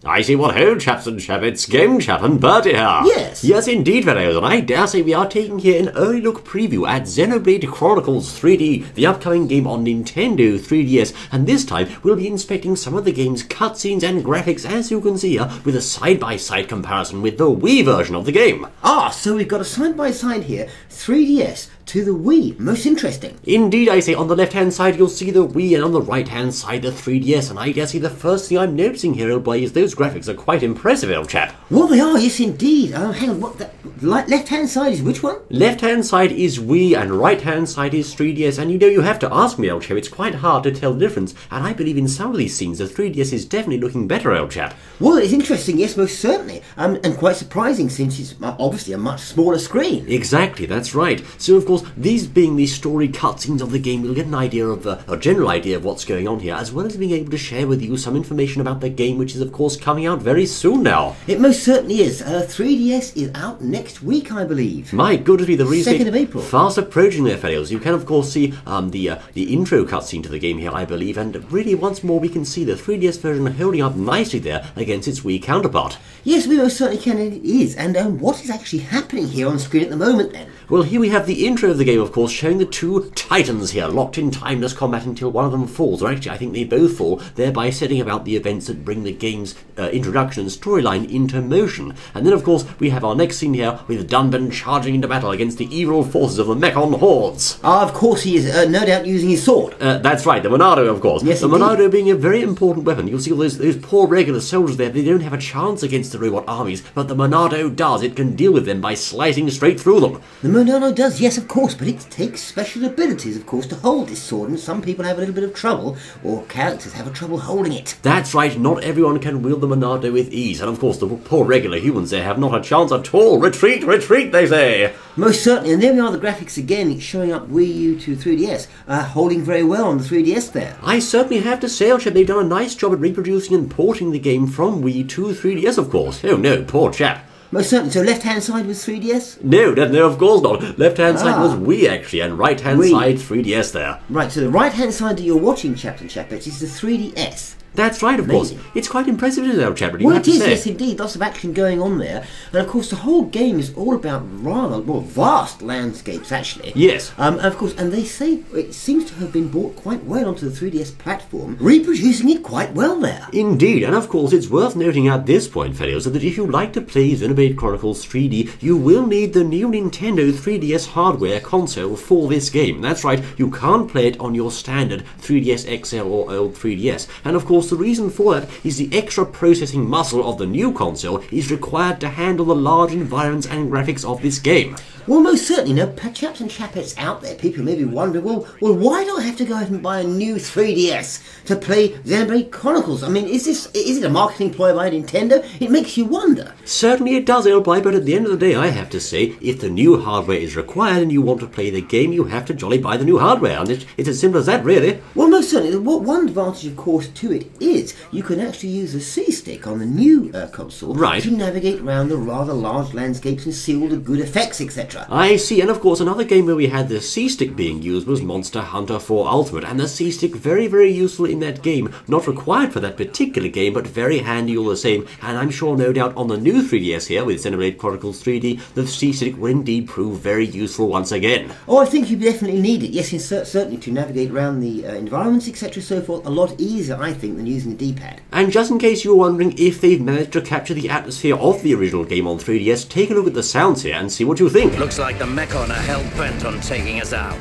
I see what ho, chaps and chappets, game chap and Bertie here. Yes. Yes, indeed, fellows, and I dare say we are taking here an early look preview at Xenoblade Chronicles 3D, the upcoming game on Nintendo 3DS, and this time we'll be inspecting some of the game's cutscenes and graphics, as you can see here, with a side-by-side comparison with the Wii version of the game. Ah, so we've got a side-by-side here, 3DS to the Wii. Most interesting. Indeed, I say, on the left-hand side you'll see the Wii, and on the right-hand side the 3DS, and I dare say the first thing I'm noticing here, old boy, is those graphics are quite impressive, old chap. Well, they are, yes indeed. Hang on, what, the left-hand side is which one? Left-hand side is Wii, and right-hand side is 3DS, and you know, you have to ask me, old chap, it's quite hard to tell the difference, and I believe in some of these scenes the 3DS is definitely looking better, old chap. Well, it's interesting, yes, most certainly, and quite surprising since it's obviously a much smaller screen. Exactly, that's right. So, of course, these being the story cutscenes of the game, we'll get an idea of, a general idea of what's going on here, as well as being able to share with you some information about the game, which is, of course, coming out very soon now. It most certainly is. 3DS is out next week, I believe. My goodness me, the reason 2nd of April. Fast approaching there, fellows. You can, of course, see the intro cutscene to the game here, I believe, and really, once more, we can see the 3DS version holding up nicely there against its Wii counterpart. Yes, we most certainly can, and it is. And what is actually happening here on screen at the moment, then? Well, here we have the intro of the game, of course, showing the two titans here, locked in timeless combat until one of them falls, or actually I think they both fall, thereby setting about the events that bring the game's introduction and storyline into motion. And then, of course, we have our next scene here with Dunban charging into battle against the evil forces of the Mechon hordes. Ah, of course he is, no doubt using his sword. That's right, the Monado, of course. Yes, the Monado being a very important weapon. You'll see all those poor regular soldiers there, they don't have a chance against the robot armies, but the Monado does. It can deal with them by slicing straight through them. The Monado does, yes, of course, but it takes special abilities, of course, to hold this sword, and some people have a little bit of trouble, or characters have a trouble holding it. That's right, not everyone can wield the Monado with ease, and of course the poor regular humans there have not a chance at all. Retreat, retreat, they say. Most certainly, and there we are, the graphics again, it's showing up Wii U to 3DS, holding very well on the 3DS there. I certainly have to say, Chap, they've done a nice job at reproducing and porting the game from Wii to 3DS, of course. Oh no, poor chap. Most certainly. So left-hand side was 3DS? No, of course not. Left-hand side was Wii, actually, and right-hand side 3DS there. Right, so the right-hand side that you're watching, Chaps and Chapettes, is the 3DS. That's right, of course. It's quite impressive, isn't it, Chap? Well, it is, yes, indeed. Lots of action going on there. And, of course, the whole game is all about rather, well, vast landscapes, actually. Yes. Of course, and they say it seems to have been brought quite well onto the 3DS platform, reproducing it quite well there. Indeed, and of course, it's worth noting at this point, fellows, that if you like to play Xenoblade Chronicles 3D, you will need the new Nintendo 3DS hardware console for this game. That's right, you can't play it on your standard 3DS XL or old 3DS. And, of course, the reason for that is the extra processing muscle of the new console is required to handle the large environments and graphics of this game. Well, most certainly. Now, Chaps and Chapettes out there, people may be wondering, well, why do I have to go out and buy a new 3DS to play Xenoblade Chronicles? I mean, is it a marketing ploy by Nintendo? It makes you wonder. Certainly it does, Elby, but at the end of the day, I have to say, if the new hardware is required and you want to play the game, you have to jolly buy the new hardware, and it's as simple as that, really. Well, most certainly. One advantage, of course, to it is you can actually use the C-stick on the new console to navigate around the rather large landscapes and see all the good effects, etc. I see, and of course another game where we had the C-stick being used was Monster Hunter 4 Ultimate, and the C-stick very, very useful in that game. Not required for that particular game, but very handy all the same, and I'm sure no doubt on the new 3DS here with Xenoblade Chronicles 3D, the C-stick will indeed prove very useful once again. Oh, I think you definitely need it, yes, certainly to navigate around the environments, etc. so forth, a lot easier, I think, than using the D-pad. And just in case you're wondering if they've managed to capture the atmosphere of the original game on 3DS, take a look at the sounds here and see what you think. Looks like the Mechon are hell-bent on taking us out.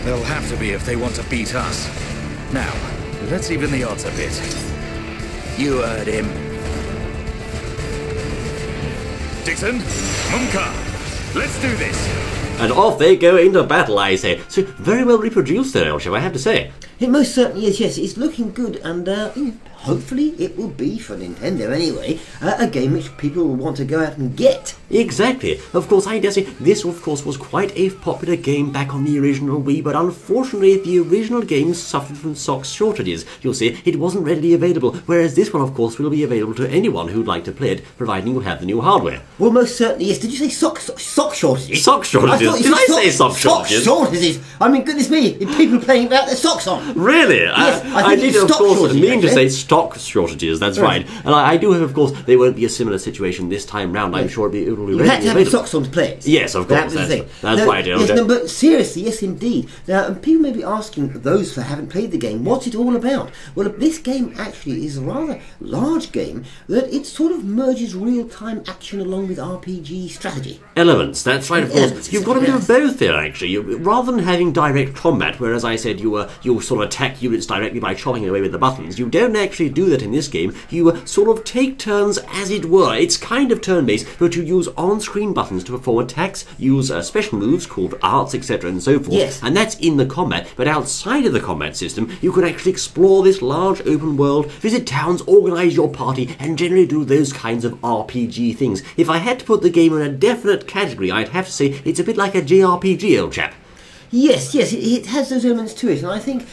They'll have to be if they want to beat us. Now, let's even the odds a bit. You heard him. Dixon, Munka, let's do this. And off they go into battle, I say. So, very well reproduced there, Elsham, I have to say. It most certainly is, yes. It's looking good, and hopefully it will be, for Nintendo anyway, a game which people will want to go out and get. Exactly. Of course, I dare say, this of course was quite a popular game back on the original Wii, but unfortunately the original game suffered from SOX shortages. You'll see, it wasn't readily available, whereas this one of course will be available to anyone who'd like to play it, providing you have the new hardware. Well, most certainly, yes. Did you say sock shortages? Sock shortages? Did I say sock shortages? Sock shortages? I mean, goodness me, people playing without their socks on. Really? Yes, I did, of stock course, shortages, mean to actually. say stock shortages, that's right. And I do hope, of course, there won't be a similar situation this time round. I'm sure it'll be You readily had to have available. stocks on to play it. Yes, of course. That was the thing. That's No, right. Yes, no, but seriously, yes, indeed. Now, and people may be asking those who haven't played the game, what's it all about? Well, this game actually is a rather large game that it sort of merges real-time action along with RPG strategy. Elements, that's right, of course. Elements, You've got a bit of yes. both here, actually. Rather than having direct combat, where, as I said, you sort of attack units directly by chopping away with the buttons, you don't actually do that in this game. You sort of take turns, as it were. It's kind of turn-based, but you use on-screen buttons to perform attacks, use special moves called arts, etc., and so forth. Yes. And that's in the combat, but outside of the combat system, you can actually explore this large open world, visit towns, organise your party, and generally do those kinds of RPG things. If I had to put the game in a definite category, I'd have to say it's a bit like a JRPG, old chap. Yes, it has those elements to it, and I think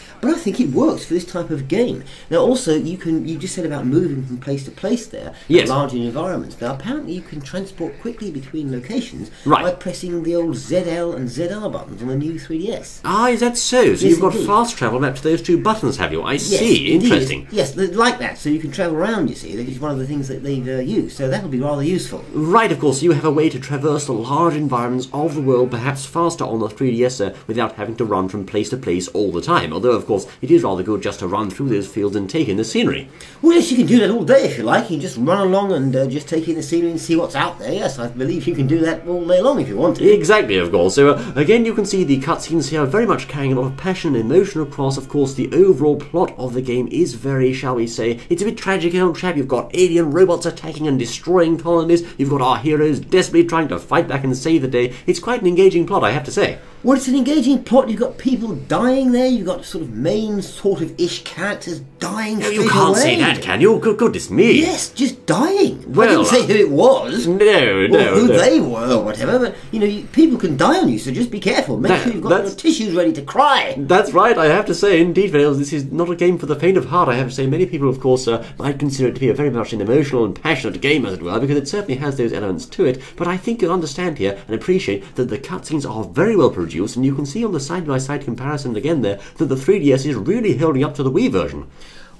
it works for this type of game. Now, also, you just said about moving from place to place there, Yes. large environments. Now, apparently, you can transport quickly between locations Right. by pressing the old ZL and ZR buttons on the new 3DS. Ah, is that so? So Yes, you've got indeed. fast travel mapped to those two buttons, have you? I Yes, see. indeed. Interesting. Yes, like that, so you can travel around, you see. That is one of the things that they've used, so that'll be rather useful. Right, of course, you have a way to traverse the large environments of the world perhaps faster on the 3DS without having to run from place to place all the time. Although, of course, it is rather good just to run through those fields and take in the scenery. Well, yes, you can do that all day if you like. You can just run along and just take in the scenery and see what's out there. Yes, I believe you can do that all day long if you want to. Exactly, of course. So, again, you can see the cutscenes here very much carrying a lot of passion and emotion across. Of course, the overall plot of the game is very, shall we say, it's a bit tragic, old chap. You've got alien robots attacking and destroying colonies. You've got our heroes desperately trying to fight back and save the day. It's quite an engaging plot, I have to say. Well, it's an engaging plot. You've got people dying there. You've got sort of main sort of ish characters dying. No, straight you can't away. say that, can you? Goodness me. Yes, just dying. I Well, didn't say who it was. No, Or who no. they were or whatever, but people can die on you, so just be careful. Make sure you've got your tissues ready to cry. That's right, I have to say, indeed, Vales, this is not a game for the faint of heart, I have to say. Many people, of course, might consider it to be a very much an emotional and passionate game, as it were, because it certainly has those elements to it, but I think you'll understand here and appreciate that the cutscenes are very well produced, and you can see on the side-by-side comparison again there that the 3DS is really holding up to the Wii version.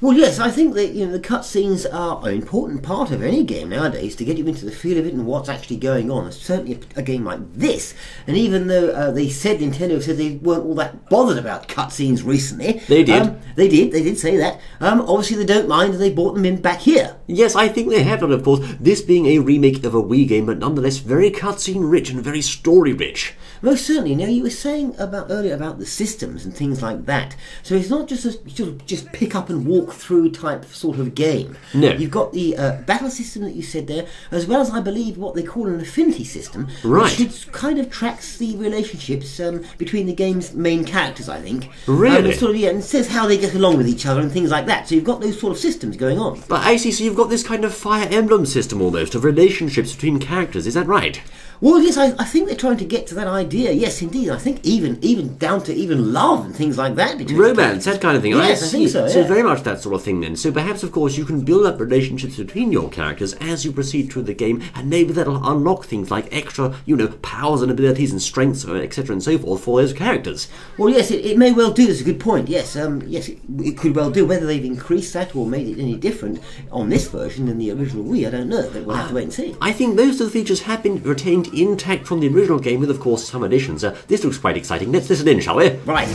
Well, yes, I think that the cutscenes are an important part of any game nowadays to get you into the feel of it and what's actually going on. Certainly a game like this, and even though Nintendo said they weren't all that bothered about cutscenes recently, They did. They did say that. Obviously, they don't mind, and they brought them in back here. Yes, I think they have done, of course, this being a remake of a Wii game, but nonetheless very cutscene-rich and very story-rich. Most certainly. Now, you were saying earlier about the systems and things like that. So it's not just a sort of just pick up and walk through type sort of game. No. You've got the battle system that you said there, as well as I believe what they call an affinity system, Right. which kind of tracks the relationships between the game's main characters, I think. Really? And says how they get along with each other and things like that. So you've got those sort of systems going on. But I see, so you've got this kind of Fire Emblem system almost, of relationships between characters, is that right? Well, yes, I think they're trying to get to that idea. Yes, indeed. I think even down to even love and things like that. Between Romance, that kind of thing. Yes, I see. think so, So yeah. very much that sort of thing then. So perhaps, of course, you can build up relationships between your characters as you proceed through the game, and maybe that'll unlock things like extra, powers and abilities and strengths, etc. and so forth for those characters. Well, yes, it may well do. That's a good point. Yes, it could well do. Whether they've increased that or made it any different on this version than the original Wii, I don't know. But we'll have to wait and see. I think most of the features have been retained intact from the original game with, of course, some additions. This looks quite exciting. Let's listen in, shall we? Right.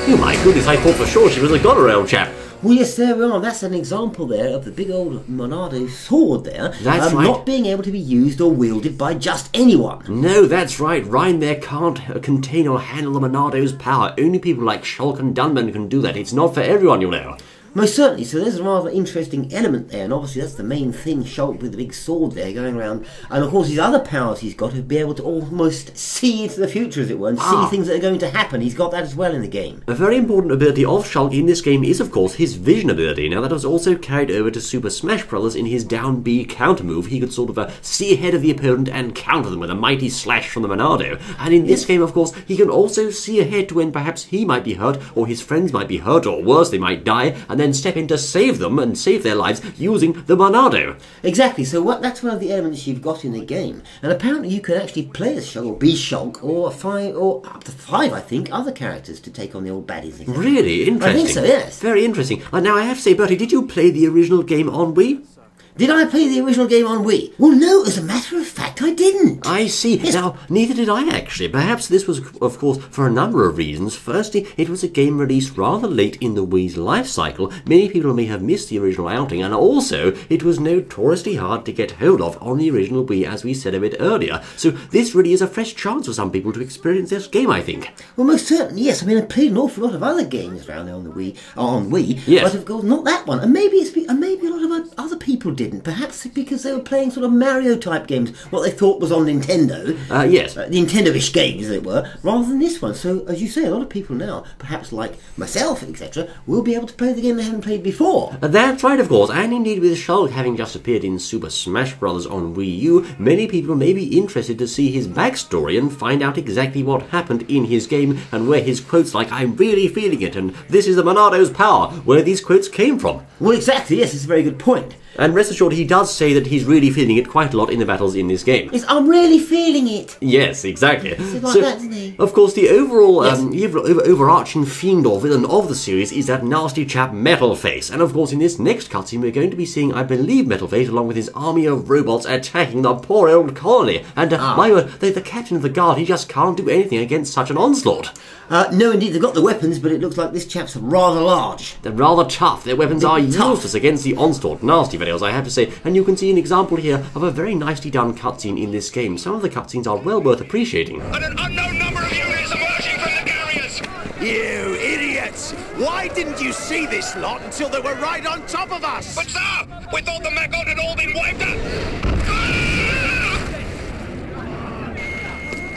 Oh my goodness, I thought for sure she was a goner, old chap. Well, yes, there we are. That's an example there of the big old Monado sword there. That's right. Not being able to be used or wielded by just anyone. No, that's right. Rhyme there can't contain or handle the Monado's power. Only people like Shulk and Dunman can do that. It's not for everyone, you know. Most certainly, so there's a rather interesting element there, and obviously that's the main thing, Shulk with the big sword there going around. And of course his other powers he's got to be able to almost see into the future, as it were, and see things that are going to happen. He's got that as well in the game. A very important ability of Shulk in this game is, of course, his vision ability. Now, that was also carried over to Super Smash Bros. In his down B counter move. He could sort of see ahead of the opponent and counter them with a mighty slash from the Monado. And in this game, of course, he can also see ahead to when perhaps he might be hurt, or his friends might be hurt, or worse, they might die, and then step in to save them and save their lives using the Monado. Exactly, so that's one of the elements you've got in the game. And apparently you can actually play as Shulk, or be Shulk, or up to 5, I think, other characters to take on the old baddies. Exactly. Really? Interesting. I think so, yes. Very interesting. Now, I have to say, Bertie, did you play the original game on Wii? Did I play the original game on Wii? Well, no, as a matter of fact, I didn't. I see. Yes. Now, neither did I, actually. Perhaps this was, of course, for a number of reasons. Firstly, it was a game released rather late in the Wii's life cycle. Many people may have missed the original outing, and also, it was notoriously hard to get hold of on the original Wii, as we said a bit earlier. So, this really is a fresh chance for some people to experience this game, I think. Well, most certainly, yes. I mean, I played an awful lot of other games around there on the Wii, yes. But of course, not that one. And maybe maybe a lot of other people didn't. Perhaps because they were playing sort of Mario-type games, what they thought was on Nintendo. Yes. Nintendo-ish games, as it were, rather than this one. So, as you say, a lot of people now, perhaps like myself, etc., will be able to play the game they haven't played before. That's right, of course. And indeed, with Shulk having just appeared in Super Smash Bros. On Wii U, many people may be interested to see his backstory and find out exactly what happened in his game and where his quotes like, "I'm really feeling it," and "This is the Monado's power," where these quotes came from. Well, exactly, yes, it's a very good point. And rest assured, he does say that he's really feeling it quite a lot in the battles in this game. It's, I'm really feeling it. Yes, exactly. It's like that, isn't he? Of course, the overall Yes. overarching fiend or villain of the series is that nasty chap Metalface. And of course, in this next cutscene, we're going to be seeing, I believe, Metalface along with his army of robots attacking the poor old colony. And my word, the captain of the guard, he just can't do anything against such an onslaught. No, indeed, they've got the weapons, but it looks like this chap's rather large. They're rather tough. Their weapons are useless against the onslaught. Nasty videos, I have to say. And you can see an example here of a very nicely done cutscene in this game. Some of the cutscenes are well worth appreciating. And an unknown number of units emerging from the carriers! You idiots! Why didn't you see this lot until they were right on top of us? But sir, we thought the Mechon had all been wiped out!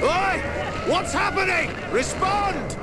Oi! What's happening? Respond!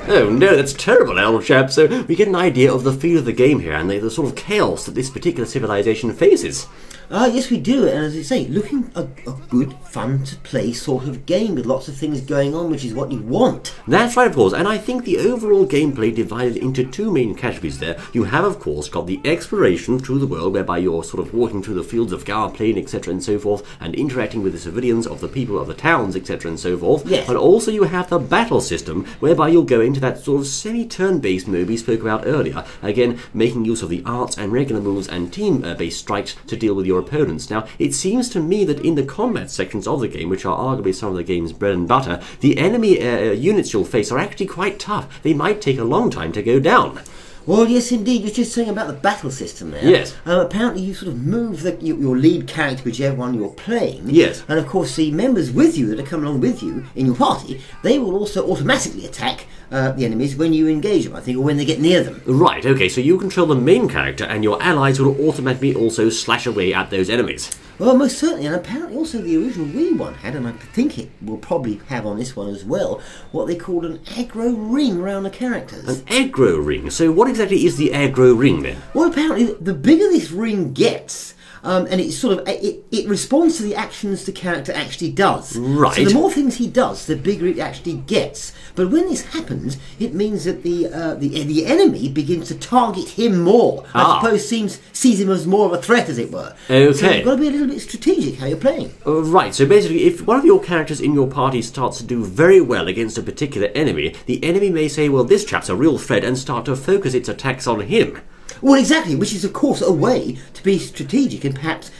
Oh no, that's terrible, old chap. So we get an idea of the feel of the game here and the sort of chaos that this particular civilization faces. Yes, we do, and as I say, looking a good, fun-to-play sort of game with lots of things going on, which is what you want. That's right, of course, and I think the overall gameplay divided into two main categories there. You have, of course, got the exploration through the world, whereby you're sort of walking through the fields of Gaur Plain, etc., and so forth, and interacting with the civilians of the people of the towns, etc., and so forth. Yes. And also you have the battle system, whereby you'll go into that sort of semi-turn-based mode we spoke about earlier, again, making use of the arts and regular moves and team-based strikes to deal with your opponents. Now, it seems to me that in the combat sections of the game, which are arguably some of the game's bread and butter, the enemy units you'll face are actually quite tough. They might take a long time to go down. Well, yes, indeed. You're just saying about the battle system there. Yes. Apparently, you sort of move your lead character, whichever one you're playing. Yes. And of course, the members with you that are coming along with you in your party, they will also automatically attack the enemies when you engage them, I think, or when they get near them. Right, okay, so you control the main character and your allies will automatically also slash away at those enemies. Well, most certainly, and apparently also the original Wii one had, and I think it will probably have on this one as well, what they called an aggro ring around the characters. An aggro ring? So what exactly is the aggro ring then? Well, apparently the bigger this ring gets, and it sort of it responds to the actions the character actually does. Right. So the more things he does, the bigger it actually gets. But when this happens, it means that the enemy begins to target him more. I suppose sees him as more of a threat, as it were. Okay. So you've got to be a little bit strategic how you're playing. Right, so basically if one of your characters in your party starts to do very well against a particular enemy, the enemy may say, well, this chap's a real threat, and start to focus its attacks on him. Well, exactly, which is, of course, a way to be strategic and perhaps,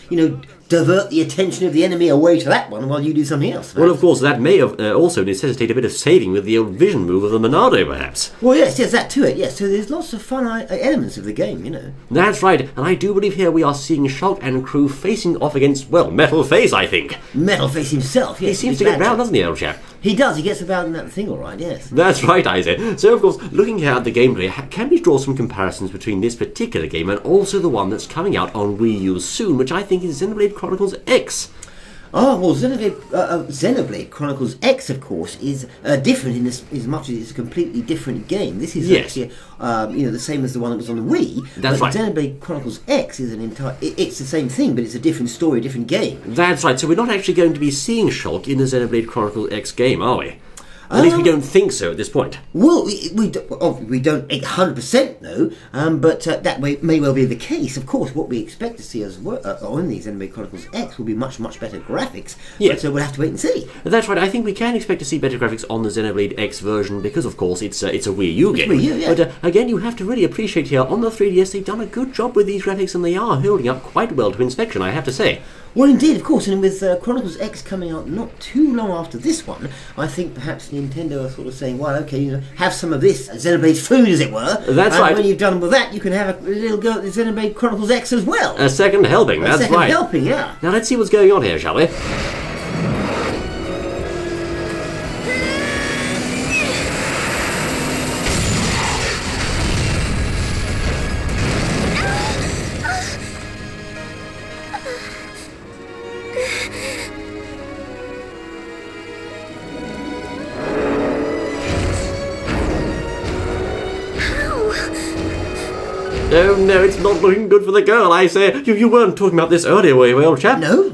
divert the attention of the enemy away to that one while you do something else. Well, of course, that may have, also necessitate a bit of saving with the old vision move of the Monado, perhaps. Well, yes, that to it, yes. So there's lots of fun elements of the game, you know. That's right, and I do believe here we are seeing Shulk and crew facing off against, well, Metal Face, I think. Metal Face himself, yes. He seems to get round, doesn't he, old chap? He does, he gets about in that thing, all right, yes. That's right, I say. So, of course, looking here at the gameplay, can we draw some comparisons between this particular game and also the one that's coming out on Wii U soon, which I think is Xenoblade Chronicles X? Oh, well, Xenoblade Chronicles X, of course, is different in this, as much as it's a completely different game. This is actually, the same as the one that was on the Wii. That's right. Xenoblade Chronicles X is it's the same thing, but it's a different story, different game. That's right. So we're not actually going to be seeing Shulk in the Xenoblade Chronicles X game, are we? At least we don't think so at this point. Well, we don't 100% know, but that may well be the case. Of course, what we expect to see on the Xenoblade Chronicles X will be much, much better graphics. Yes. But we'll have to wait and see. That's right. I think we can expect to see better graphics on the Xenoblade X version because, of course, it's a Wii U game. Wii U, yeah. But again, you have to really appreciate here, on the 3DS, they've done a good job with these graphics and they are holding up quite well to inspection, I have to say. Well, indeed, of course, and with Chronicles X coming out not too long after this one, I think perhaps Nintendo are sort of saying, well, okay, have some of this Xenoblade food, as it were. That's right. And when you've done with that, you can have a little go at the Xenoblade Chronicles X as well. A second helping, that's right. A second helping, yeah. Now let's see what's going on here, shall we? Oh no, it's not looking good for the girl, I say. You weren't talking about this earlier, were you, old chap? No.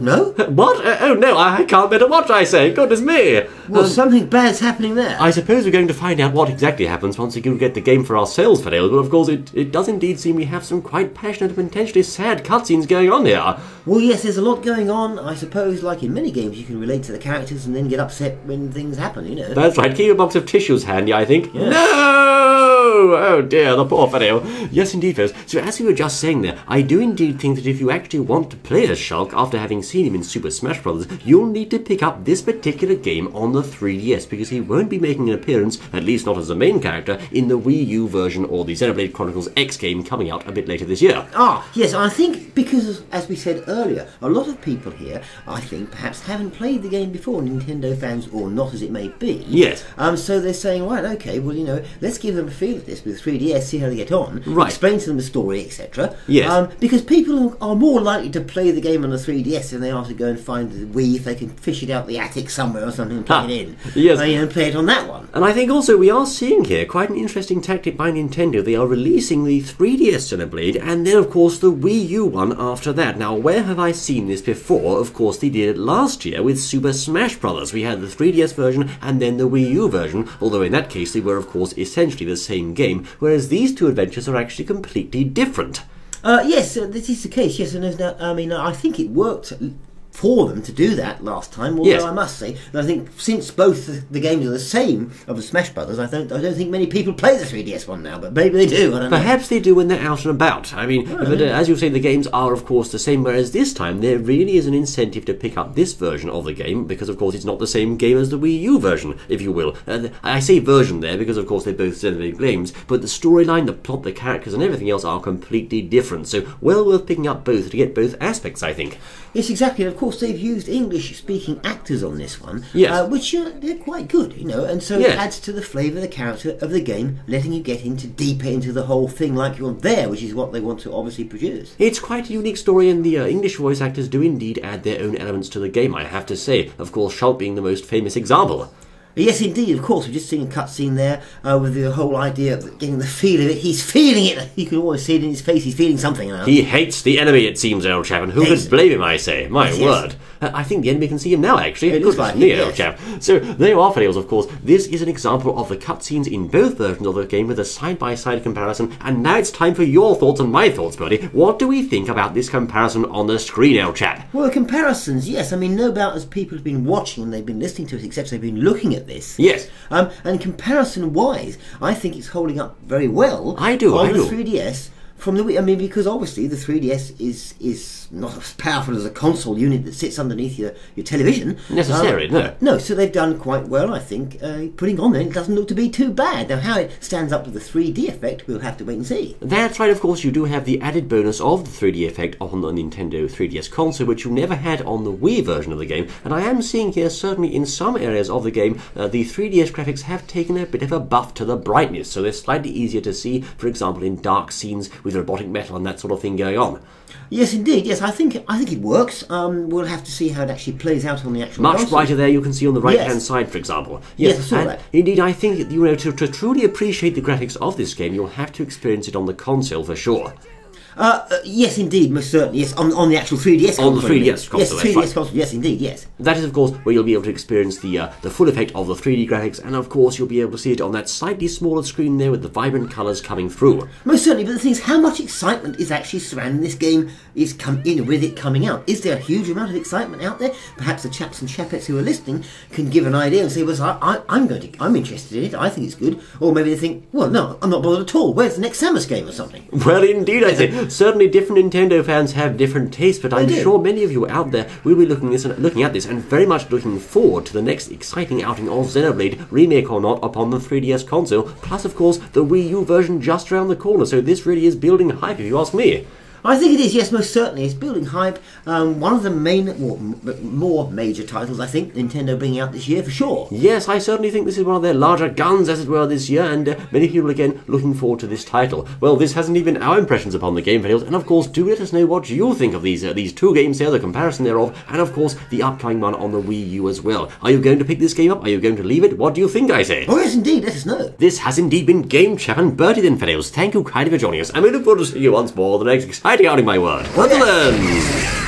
What? Oh no, I can't bear to watch, I say. Goodness me. Well, something bad's happening there. I suppose we're going to find out what exactly happens once we get the game for ourselves, Fadale, but of course it does indeed seem we have some quite passionate and potentially sad cutscenes going on here. Well, yes, there's a lot going on. I suppose, like in many games, you can relate to the characters and then get upset when things happen, you know. That's right. Keep a box of tissues handy, I think. Yeah. No! Oh dear, the poor Fadale. Yes, indeed, folks. So as we were just saying there, I do indeed think that if you actually want to play as Shulk after having seen him in Super Smash Bros., you'll need to pick up this particular game on the 3DS because he won't be making an appearance, at least not as the main character, in the Wii U version or the Xenoblade Chronicles X game coming out a bit later this year. Ah, yes, I think because, as we said earlier, a lot of people here, I think, perhaps haven't played the game before, Nintendo fans or not as it may be. Yes. So they're saying, right, okay, well, let's give them a feel of this with 3DS, see how they get on, right. Explain to them the story, etc. Yes. Because people are more likely to play the game on the 3DS than they are to go and find the Wii if they can fish it out the attic somewhere or something and plug it in. Yes. And play it on that one. And I think also we are seeing here quite an interesting tactic by Nintendo. They are releasing the 3DS Xenoblade and then, of course, the Wii U one after that. Now, where have I seen this before? Of course, they did it last year with Super Smash Bros. We had the 3DS version and then the Wii U version, although in that case they were, of course, essentially the same game, whereas these two adventures are actually completely different. Yes, this is the case, yes, and I think it worked for them to do that last time, although yes. I must say that I think since both the games are the same of the Smash Brothers, I don't think many people play the 3DS one now, but maybe they do, I don't know. Perhaps they do when they're out and about. I mean, as you say, the games are of course the same, whereas this time there really is an incentive to pick up this version of the game, because of course it's not the same game as the Wii U version, if you will. I say version there because of course they're both Xenoblade games, but the storyline, the plot, the characters and everything else are completely different, so well worth picking up both to get both aspects, I think. Yes, exactly. Of course, they've used English-speaking actors on this one, yes. Which they're quite good, and so yes. It adds to the flavour of the character of the game, letting you get deeper into the whole thing like you're there, which is what they want to obviously produce. It's quite a unique story, and the English voice actors do indeed add their own elements to the game, I have to say. Of course, Shulk being the most famous example. Yes, indeed, of course. We've just seen a cutscene there with the whole idea of getting the feel of it. He's feeling it. You can always see it in his face. He's feeling something now. He hates the enemy, it seems, old chap, and who could blame him, I say? My yes, word. Yes. I think the enemy can see him now, actually. It looks like me, it, old chap. So, there you are, Fadales, of course. This is an example of the cutscenes in both versions of the game with a side-by-side comparison, and now it's time for your thoughts and my thoughts, Bertie. What do we think about this comparison on the screen, old chap? Well, comparisons, yes. I mean, no doubt as people have been watching and they've been listening to us, etc., they've been looking at this. Yes. And comparison-wise, I think it's holding up very well. I do. The 3DS from the Wii. I mean, because obviously the 3DS is not as powerful as a console unit that sits underneath your television. Necessarily, no. No, so they've done quite well, I think, putting on there. It doesn't look to be too bad. Now, how it stands up to the 3D effect, we'll have to wait and see. That's right, of course, you do have the added bonus of the 3D effect on the Nintendo 3DS console, which you never had on the Wii version of the game, and I am seeing here, certainly in some areas of the game, the 3DS graphics have taken a bit of a buff to the brightness, so they're slightly easier to see, for example, in dark scenes with robotic metal and that sort of thing going on. Yes, indeed. Yes, I think it works. We'll have to see how it actually plays out on the actual Much console. brighter there, you can see on the right-hand side, for example. Yes, I saw that. Indeed, I think, to truly appreciate the graphics of this game, you'll have to experience it on the console for sure. Yes, indeed, most certainly. Yes, on the actual 3DS console. On the 3DS console, yes, that's 3DS right. console. Yes, indeed, yes. That is, of course, where you'll be able to experience the full effect of the 3D graphics, and of course you'll be able to see it on that slightly smaller screen there with the vibrant colours coming through. Most certainly, but the thing is, how much excitement is actually surrounding this game with it coming out? Is there a huge amount of excitement out there? Perhaps the chaps and chapettes who are listening can give an idea and say, well, I'm interested in it, I think it's good. Or maybe they think, well, no, I'm not bothered at all. Where's the next Samus game or something? Well, indeed, I say. Certainly different Nintendo fans have different tastes, but I'm sure many of you out there will be looking at this and very much looking forward to the next exciting outing of Xenoblade, remake or not, upon the 3DS console, plus, of course, the Wii U version just around the corner, so this really is building hype, if you ask me. I think it is, yes, most certainly. It's building hype. One of the more major titles, I think, Nintendo bringing out this year, for sure. Yes, I certainly think this is one of their larger guns, as it were, this year, and many people, again, looking forward to this title. Well, this hasn't even our impressions upon the game, videos, and of course, do let us know what you think of these two games here, the comparison thereof, and of course, the upcoming one on the Wii U as well. Are you going to pick this game up? Are you going to leave it? What do you think, I say? Oh, yes, indeed, let us know. This has indeed been Game Chap and Bertie then, fellows. Thank you kindly for joining us, and we look forward to seeing you once more the next exciting outing, my word. Until then!